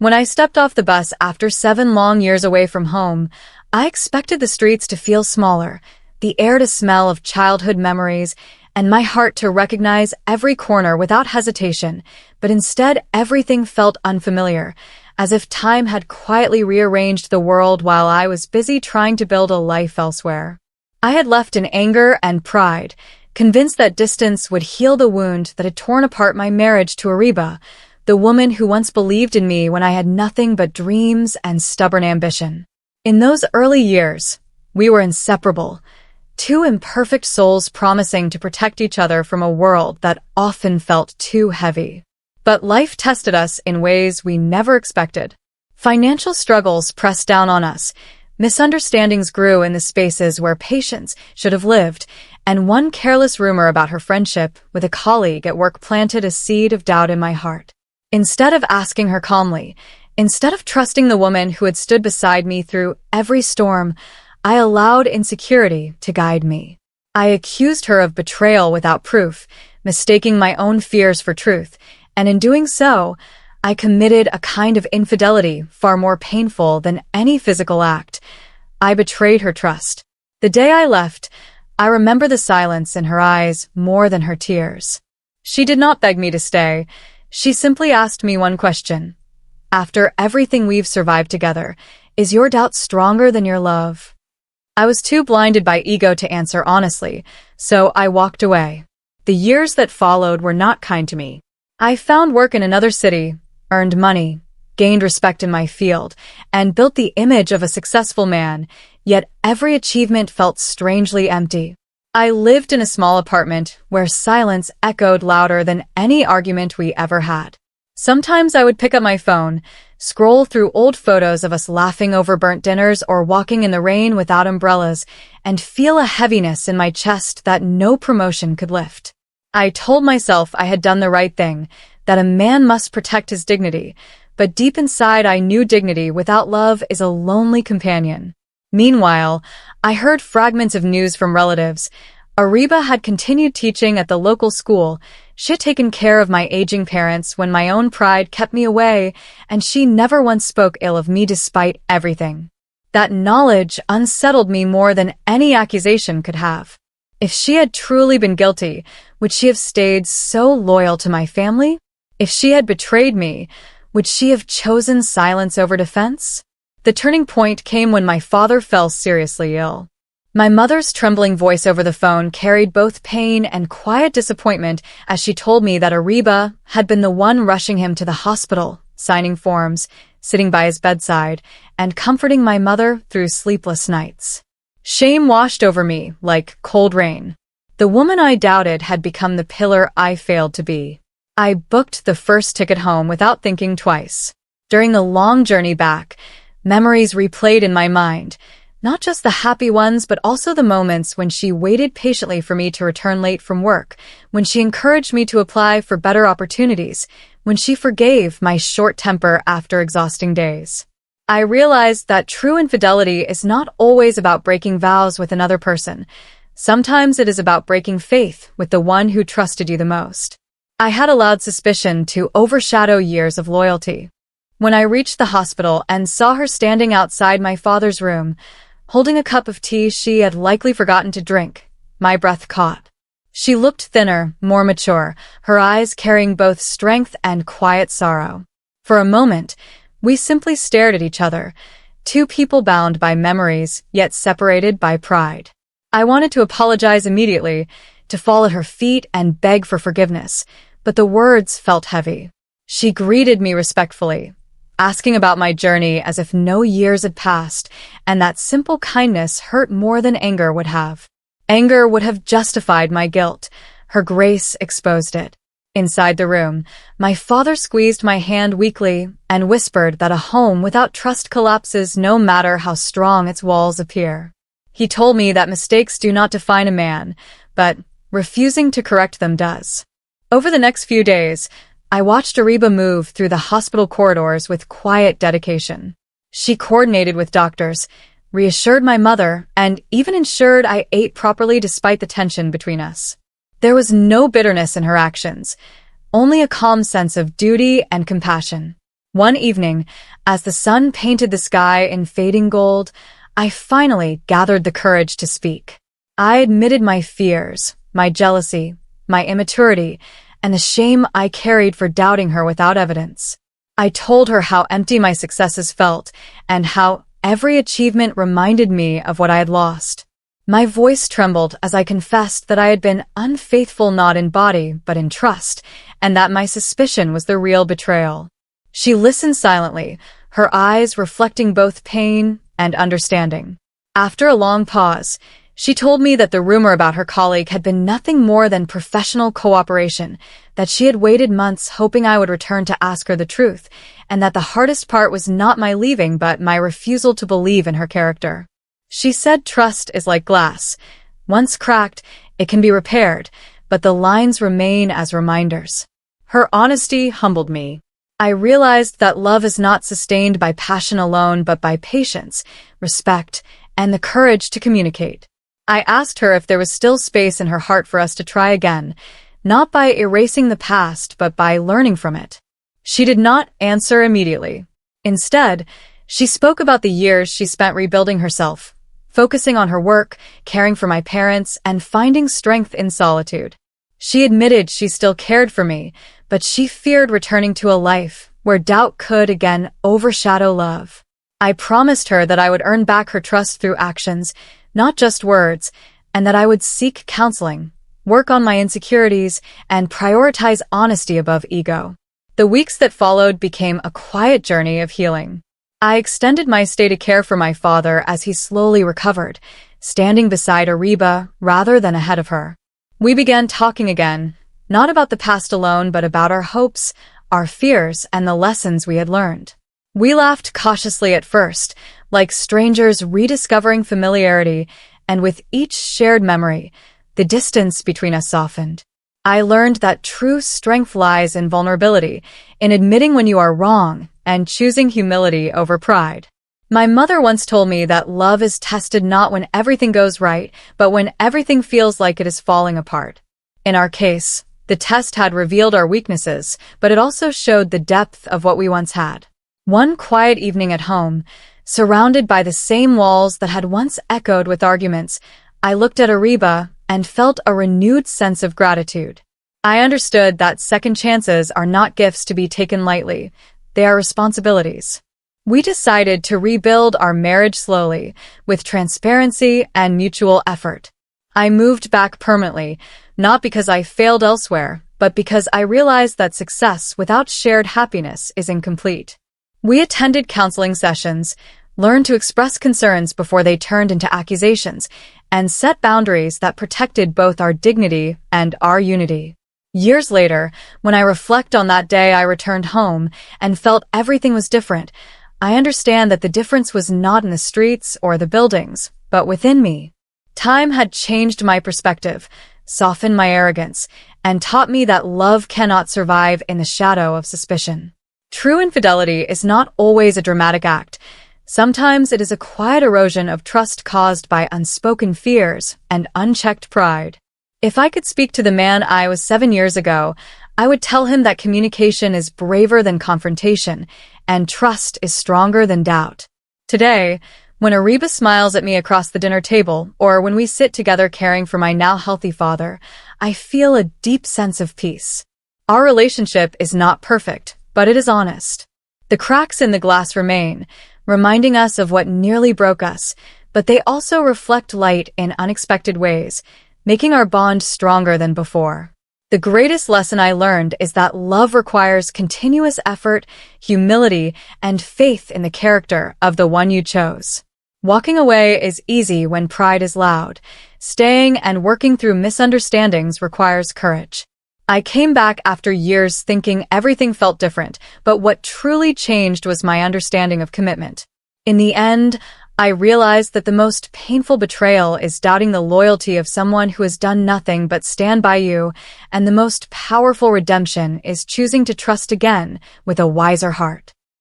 When I stepped off the bus after 7 long years away from home, I expected the streets to feel smaller, the air to smell of childhood memories, and my heart to recognize every corner without hesitation, but instead everything felt unfamiliar, as if time had quietly rearranged the world while I was busy trying to build a life elsewhere. I had left in anger and pride, convinced that distance would heal the wound that had torn apart my marriage to Ariba, the woman who once believed in me when I had nothing but dreams and stubborn ambition. In those early years, we were inseparable, two imperfect souls promising to protect each other from a world that often felt too heavy. But life tested us in ways we never expected. Financial struggles pressed down on us, misunderstandings grew in the spaces where patience should have lived, and one careless rumor about her friendship with a colleague at work planted a seed of doubt in my heart. Instead of asking her calmly, instead of trusting the woman who had stood beside me through every storm, I allowed insecurity to guide me. I accused her of betrayal without proof, mistaking my own fears for truth, and in doing so, I committed a kind of infidelity far more painful than any physical act. I betrayed her trust. The day I left, I remember the silence in her eyes more than her tears. She did not beg me to stay. She simply asked me one question. After everything we've survived together, is your doubt stronger than your love? I was too blinded by ego to answer honestly, so I walked away. The years that followed were not kind to me. I found work in another city, earned money, gained respect in my field, and built the image of a successful man, yet every achievement felt strangely empty. I lived in a small apartment where silence echoed louder than any argument we ever had. Sometimes I would pick up my phone, scroll through old photos of us laughing over burnt dinners or walking in the rain without umbrellas, and feel a heaviness in my chest that no promotion could lift. I told myself I had done the right thing, that a man must protect his dignity, but deep inside I knew dignity without love is a lonely companion. Meanwhile, I heard fragments of news from relatives. Ariba had continued teaching at the local school. She had taken care of my aging parents when my own pride kept me away, and she never once spoke ill of me despite everything. That knowledge unsettled me more than any accusation could have. If she had truly been guilty, would she have stayed so loyal to my family? If she had betrayed me, would she have chosen silence over defense? The turning point came when my father fell seriously ill. My mother's trembling voice over the phone carried both pain and quiet disappointment as she told me that Ariba had been the one rushing him to the hospital, signing forms, sitting by his bedside, and comforting my mother through sleepless nights. Shame washed over me like cold rain. The woman I doubted had become the pillar I failed to be. I booked the first ticket home without thinking twice. During the long journey back, memories replayed in my mind, not just the happy ones but also the moments when she waited patiently for me to return late from work, when she encouraged me to apply for better opportunities, when she forgave my short temper after exhausting days. I realized that true infidelity is not always about breaking vows with another person. Sometimes it is about breaking faith with the one who trusted you the most. I had allowed suspicion to overshadow years of loyalty. When I reached the hospital and saw her standing outside my father's room, holding a cup of tea she had likely forgotten to drink, my breath caught. She looked thinner, more mature, her eyes carrying both strength and quiet sorrow. For a moment, we simply stared at each other, two people bound by memories, yet separated by pride. I wanted to apologize immediately, to fall at her feet and beg for forgiveness, but the words felt heavy. She greeted me respectfully, asking about my journey as if no years had passed, and that simple kindness hurt more than anger would have. Anger would have justified my guilt. Her grace exposed it. Inside the room, my father squeezed my hand weakly and whispered that a home without trust collapses no matter how strong its walls appear. He told me that mistakes do not define a man, but refusing to correct them does. Over the next few days, I watched Ariba move through the hospital corridors with quiet dedication. She coordinated with doctors, reassured my mother, and even ensured I ate properly despite the tension between us. There was no bitterness in her actions, only a calm sense of duty and compassion. One evening, as the sun painted the sky in fading gold, I finally gathered the courage to speak. I admitted my fears, my jealousy, my immaturity, and the shame I carried for doubting her without evidence. I told her how empty my successes felt and how every achievement reminded me of what I had lost. My voice trembled as I confessed that I had been unfaithful not in body but in trust, and that my suspicion was the real betrayal. She listened silently, her eyes reflecting both pain and understanding. After a long pause, she told me that the rumor about her colleague had been nothing more than professional cooperation, that she had waited months hoping I would return to ask her the truth, and that the hardest part was not my leaving but my refusal to believe in her character. She said trust is like glass. Once cracked, it can be repaired, but the lines remain as reminders. Her honesty humbled me. I realized that love is not sustained by passion alone but by patience, respect, and the courage to communicate. I asked her if there was still space in her heart for us to try again, not by erasing the past but by learning from it. She did not answer immediately. Instead, she spoke about the years she spent rebuilding herself, focusing on her work, caring for my parents, and finding strength in solitude. She admitted she still cared for me, but she feared returning to a life where doubt could again overshadow love. I promised her that I would earn back her trust through actions, not just words, and that I would seek counseling, work on my insecurities, and prioritize honesty above ego. The weeks that followed became a quiet journey of healing. I extended my stay to care for my father as he slowly recovered, standing beside Ariba rather than ahead of her. We began talking again, not about the past alone but about our hopes, our fears, and the lessons we had learned. We laughed cautiously at first, like strangers rediscovering familiarity, and with each shared memory, the distance between us softened. I learned that true strength lies in vulnerability, in admitting when you are wrong, and choosing humility over pride. My mother once told me that love is tested not when everything goes right, but when everything feels like it is falling apart. In our case, the test had revealed our weaknesses, but it also showed the depth of what we once had. One quiet evening at home, surrounded by the same walls that had once echoed with arguments, I looked at Ariba and felt a renewed sense of gratitude. I understood that second chances are not gifts to be taken lightly. They are responsibilities. We decided to rebuild our marriage slowly, with transparency and mutual effort. I moved back permanently, not because I failed elsewhere, but because I realized that success without shared happiness is incomplete. We attended counseling sessions, learned to express concerns before they turned into accusations, and set boundaries that protected both our dignity and our unity. Years later, when I reflect on that day I returned home and felt everything was different, I understand that the difference was not in the streets or the buildings, but within me. Time had changed my perspective, softened my arrogance, and taught me that love cannot survive in the shadow of suspicion. True infidelity is not always a dramatic act. Sometimes it is a quiet erosion of trust caused by unspoken fears and unchecked pride. If I could speak to the man I was 7 years ago, I would tell him that communication is braver than confrontation, and trust is stronger than doubt. Today, when Ariba smiles at me across the dinner table, or when we sit together caring for my now healthy father, I feel a deep sense of peace. Our relationship is not perfect, but it is honest. The cracks in the glass remain, reminding us of what nearly broke us, but they also reflect light in unexpected ways, making our bond stronger than before. The greatest lesson I learned is that love requires continuous effort, humility, and faith in the character of the one you chose. Walking away is easy when pride is loud. Staying and working through misunderstandings requires courage. I came back after years thinking everything felt different, but what truly changed was my understanding of commitment. In the end, I realized that the most painful betrayal is doubting the loyalty of someone who has done nothing but stand by you, and the most powerful redemption is choosing to trust again with a wiser heart.